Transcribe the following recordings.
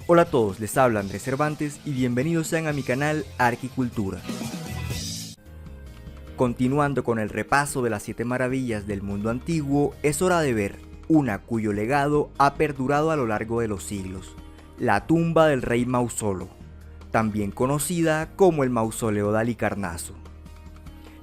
Hola a todos, les habla Andrés Cervantes y bienvenidos sean a mi canal Arquicultura. Continuando con el repaso de las 7 maravillas del mundo antiguo, es hora de ver una cuyo legado ha perdurado a lo largo de los siglos, la tumba del rey Mausolo, también conocida como el Mausoleo de Halicarnaso.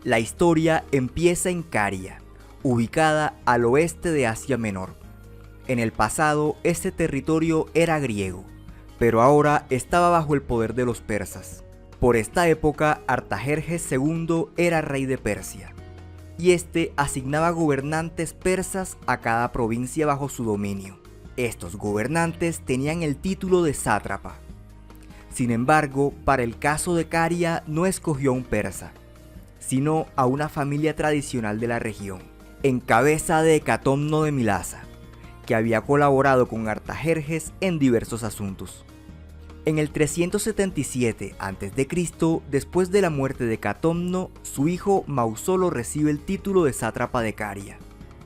La historia empieza en Caria, ubicada al oeste de Asia Menor. En el pasado, este territorio era griego, pero ahora estaba bajo el poder de los persas. Por esta época, Artajerjes II era rey de Persia, y este asignaba gobernantes persas a cada provincia bajo su dominio. Estos gobernantes tenían el título de sátrapa. Sin embargo, para el caso de Caria no escogió a un persa, sino a una familia tradicional de la región, en cabeza de Hecatomno de Milasa, que había colaborado con Artajerjes en diversos asuntos. En el 377 a.C., después de la muerte de Hecatomno, su hijo Mausolo recibe el título de sátrapa de Caria.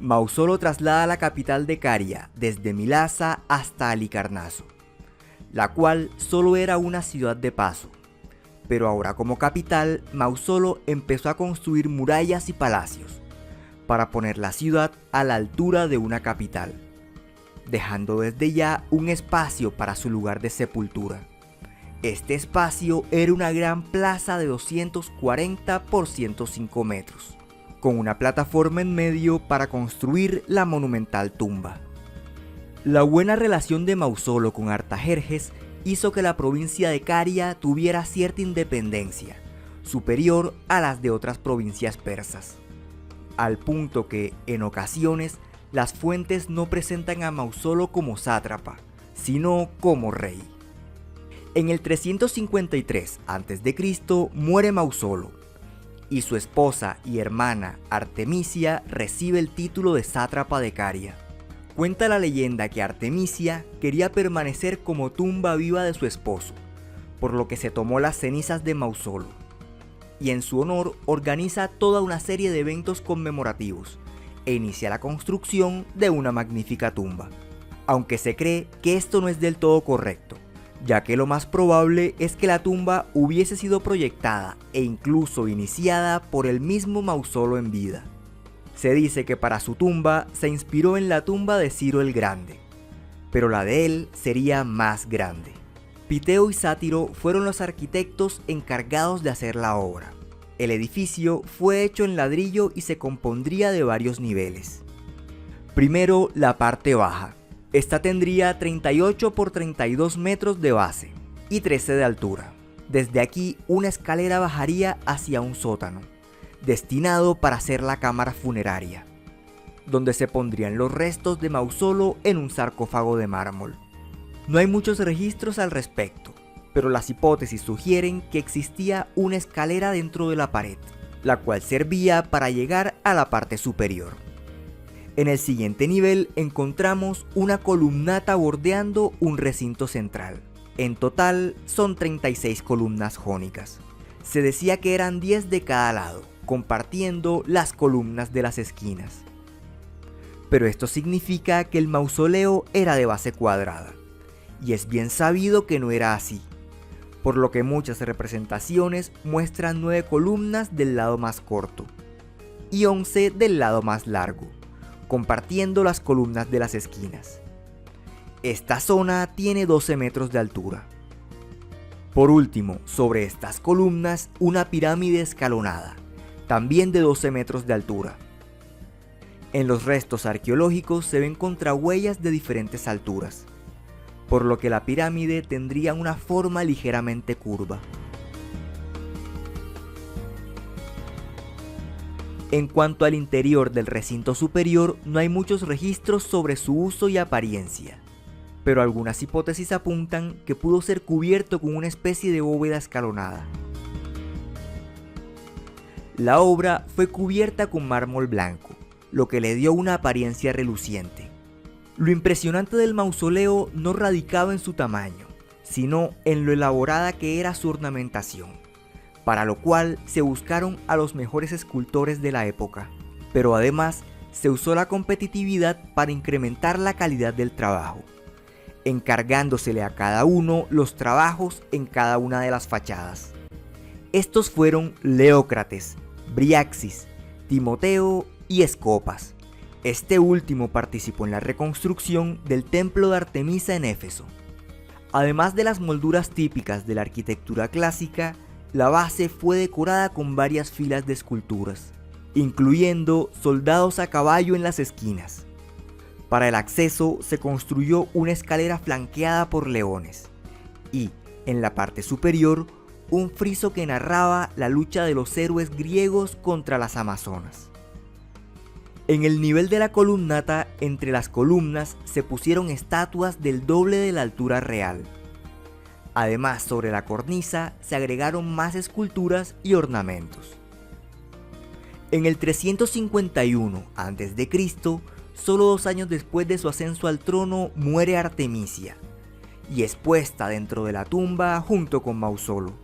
Mausolo traslada la capital de Caria desde Milasa hasta Halicarnaso, la cual solo era una ciudad de paso. Pero ahora como capital, Mausolo empezó a construir murallas y palacios para poner la ciudad a la altura de una capital, dejando desde ya un espacio para su lugar de sepultura. Este espacio era una gran plaza de 240 por 105 metros, con una plataforma en medio para construir la monumental tumba. La buena relación de Mausolo con Artajerjes hizo que la provincia de Caria tuviera cierta independencia, superior a las de otras provincias persas, al punto que, en ocasiones, las fuentes no presentan a Mausolo como sátrapa, sino como rey. En el 353 a.C. muere Mausolo, y su esposa y hermana Artemisia recibe el título de sátrapa de Caria. Cuenta la leyenda que Artemisia quería permanecer como tumba viva de su esposo, por lo que se tomó las cenizas de Mausolo, y en su honor organiza toda una serie de eventos conmemorativos, e inicia la construcción de una magnífica tumba. Aunque se cree que esto no es del todo correcto, ya que lo más probable es que la tumba hubiese sido proyectada e incluso iniciada por el mismo Mausolo en vida. Se dice que para su tumba se inspiró en la tumba de Ciro el Grande, pero la de él sería más grande. Piteo y Sátiro fueron los arquitectos encargados de hacer la obra. El edificio fue hecho en ladrillo y se compondría de varios niveles. Primero, la parte baja. Esta tendría 38 por 32 metros de base y 13 de altura. Desde aquí, una escalera bajaría hacia un sótano, destinado para ser la cámara funeraria, donde se pondrían los restos de Mausolo en un sarcófago de mármol. No hay muchos registros al respecto, pero las hipótesis sugieren que existía una escalera dentro de la pared, la cual servía para llegar a la parte superior. En el siguiente nivel encontramos una columnata bordeando un recinto central. En total son 36 columnas jónicas. Se decía que eran 10 de cada lado, compartiendo las columnas de las esquinas. Pero esto significa que el mausoleo era de base cuadrada, y es bien sabido que no era así, por lo que muchas representaciones muestran 9 columnas del lado más corto y 11 del lado más largo, compartiendo las columnas de las esquinas. Esta zona tiene 12 metros de altura. Por último, sobre estas columnas, una pirámide escalonada, también de 12 metros de altura. En los restos arqueológicos se ven contrahuellas de diferentes alturas, por lo que la pirámide tendría una forma ligeramente curva. En cuanto al interior del recinto superior, no hay muchos registros sobre su uso y apariencia, pero algunas hipótesis apuntan que pudo ser cubierto con una especie de bóveda escalonada. La obra fue cubierta con mármol blanco, lo que le dio una apariencia reluciente. Lo impresionante del mausoleo no radicaba en su tamaño, sino en lo elaborada que era su ornamentación, para lo cual se buscaron a los mejores escultores de la época, pero además se usó la competitividad para incrementar la calidad del trabajo. encargándosele a cada uno los trabajos en cada una de las fachadas. Estos fueron Leócrates, Briaxis, Timoteo y Escopas. Este último participó en la reconstrucción del templo de Artemisa en Éfeso. Además de las molduras típicas de la arquitectura clásica, la base fue decorada con varias filas de esculturas, incluyendo soldados a caballo en las esquinas. Para el acceso se construyó una escalera flanqueada por leones y, en la parte superior, un friso que narraba la lucha de los héroes griegos contra las amazonas. En el nivel de la columnata, entre las columnas, se pusieron estatuas del doble de la altura real. Además, sobre la cornisa se agregaron más esculturas y ornamentos. En el 351 a.C., solo 2 años después de su ascenso al trono, muere Artemisia y es puesta dentro de la tumba junto con Mausolo.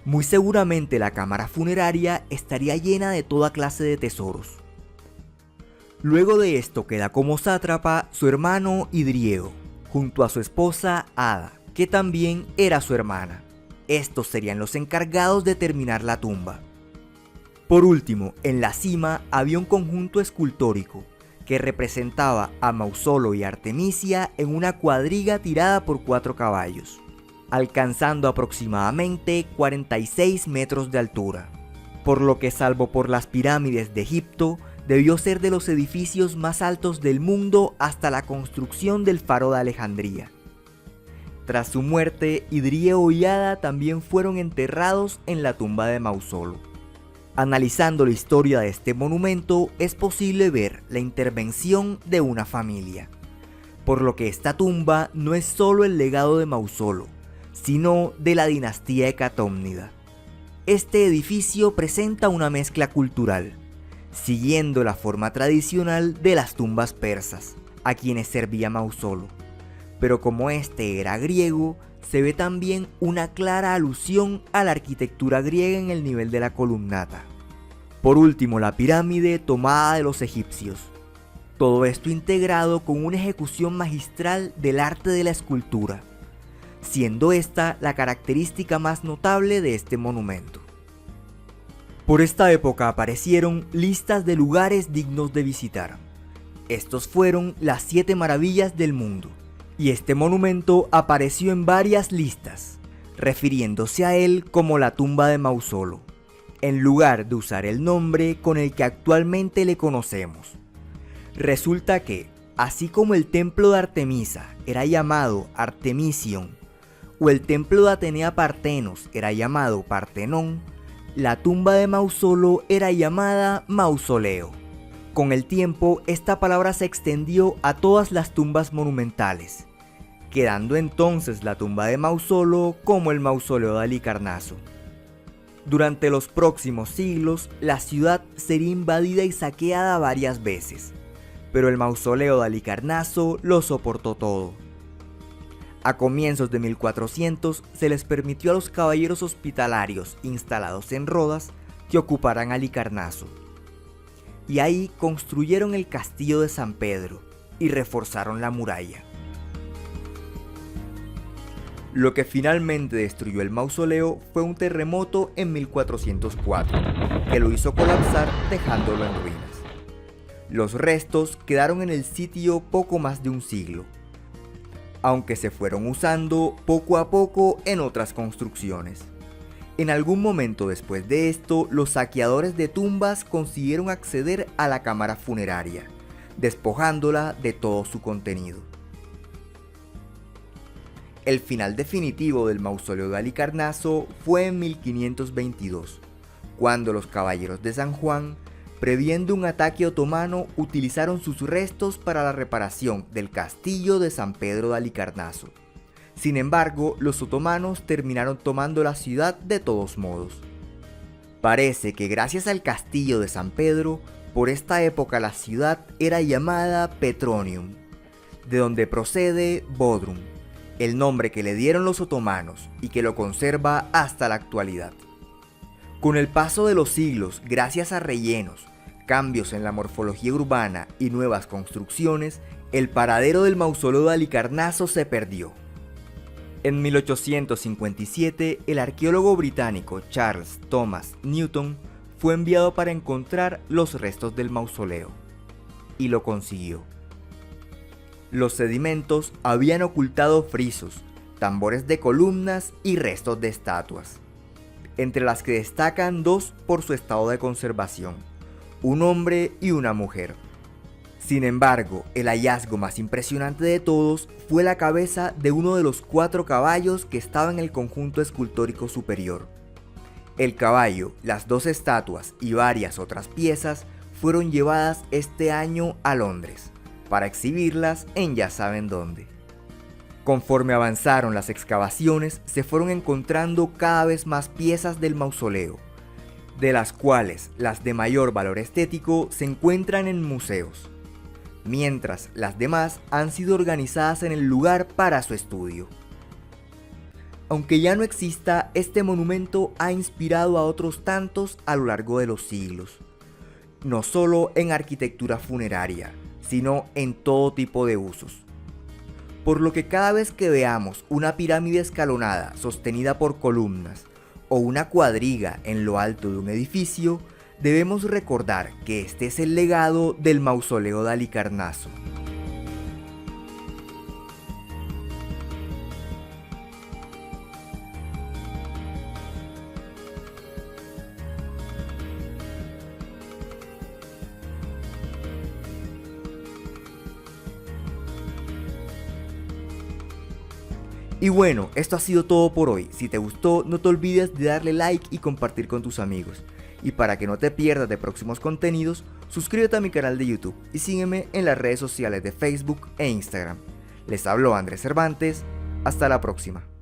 Muy seguramente la cámara funeraria estaría llena de toda clase de tesoros. Luego de esto queda como sátrapa su hermano Idriego, junto a su esposa Ada, que también era su hermana. Estos serían los encargados de terminar la tumba. Por último, en la cima había un conjunto escultórico que representaba a Mausolo y Artemisia en una cuadriga tirada por 4 caballos, alcanzando aproximadamente 46 metros de altura, por lo que, salvo por las pirámides de Egipto, debió ser de los edificios más altos del mundo hasta la construcción del Faro de Alejandría. Tras su muerte, Idriego y Ada también fueron enterrados en la tumba de Mausolo. Analizando la historia de este monumento, es posible ver la intervención de una familia, por lo que esta tumba no es solo el legado de Mausolo, sino de la dinastía hecatómnida. Este edificio presenta una mezcla cultural, siguiendo la forma tradicional de las tumbas persas, a quienes servía Mausolo. Pero como este era griego, se ve también una clara alusión a la arquitectura griega en el nivel de la columnata. Por último, la pirámide tomada de los egipcios. Todo esto integrado con una ejecución magistral del arte de la escultura, siendo esta la característica más notable de este monumento. Por esta época aparecieron listas de lugares dignos de visitar. Estos fueron las 7 maravillas del mundo, y este monumento apareció en varias listas, refiriéndose a él como la tumba de Mausolo, en lugar de usar el nombre con el que actualmente le conocemos. Resulta que, así como el templo de Artemisa era llamado Artemision, o el templo de Atenea Partenos era llamado Partenón, la tumba de Mausolo era llamada Mausoleo. Con el tiempo, esta palabra se extendió a todas las tumbas monumentales, quedando entonces la tumba de Mausolo como el Mausoleo de Halicarnaso. Durante los próximos siglos, la ciudad sería invadida y saqueada varias veces, pero el Mausoleo de Halicarnaso lo soportó todo. A comienzos de 1400 se les permitió a los caballeros hospitalarios instalados en Rodas que ocuparan Halicarnaso, y ahí construyeron el castillo de San Pedro y reforzaron la muralla. Lo que finalmente destruyó el mausoleo fue un terremoto en 1404, que lo hizo colapsar dejándolo en ruinas. Los restos quedaron en el sitio poco más de un siglo, aunque se fueron usando poco a poco en otras construcciones. En algún momento después de esto, los saqueadores de tumbas consiguieron acceder a la cámara funeraria, despojándola de todo su contenido. El final definitivo del mausoleo de Halicarnaso fue en 1522, cuando los caballeros de San Juan, previendo un ataque otomano, utilizaron sus restos para la reparación del castillo de San Pedro de Halicarnaso. Sin embargo, los otomanos terminaron tomando la ciudad de todos modos. Parece que gracias al castillo de San Pedro, por esta época la ciudad era llamada Petronium, de donde procede Bodrum, el nombre que le dieron los otomanos y que lo conserva hasta la actualidad. Con el paso de los siglos, gracias a rellenos, cambios en la morfología urbana y nuevas construcciones, el paradero del mausoleo de Halicarnaso se perdió. En 1857, el arqueólogo británico Charles Thomas Newton fue enviado para encontrar los restos del mausoleo, y lo consiguió. Los sedimentos habían ocultado frisos, tambores de columnas y restos de estatuas, entre las que destacan dos por su estado de conservación, un hombre y una mujer. Sin embargo, el hallazgo más impresionante de todos fue la cabeza de uno de los 4 caballos que estaba en el conjunto escultórico superior. El caballo, las 2 estatuas y varias otras piezas fueron llevadas este año a Londres, para exhibirlas en ya saben dónde. Conforme avanzaron las excavaciones, se fueron encontrando cada vez más piezas del mausoleo, de las cuales las de mayor valor estético se encuentran en museos, mientras las demás han sido organizadas en el lugar para su estudio. Aunque ya no exista, este monumento ha inspirado a otros tantos a lo largo de los siglos, no solo en arquitectura funeraria, sino en todo tipo de usos. Por lo que cada vez que veamos una pirámide escalonada sostenida por columnas o una cuadriga en lo alto de un edificio, debemos recordar que este es el legado del mausoleo de Halicarnaso. Y bueno, esto ha sido todo por hoy. Si te gustó, no te olvides de darle like y compartir con tus amigos. Y para que no te pierdas de próximos contenidos, suscríbete a mi canal de YouTube y sígueme en las redes sociales de Facebook e Instagram. Les habló Andrés Cervantes, hasta la próxima.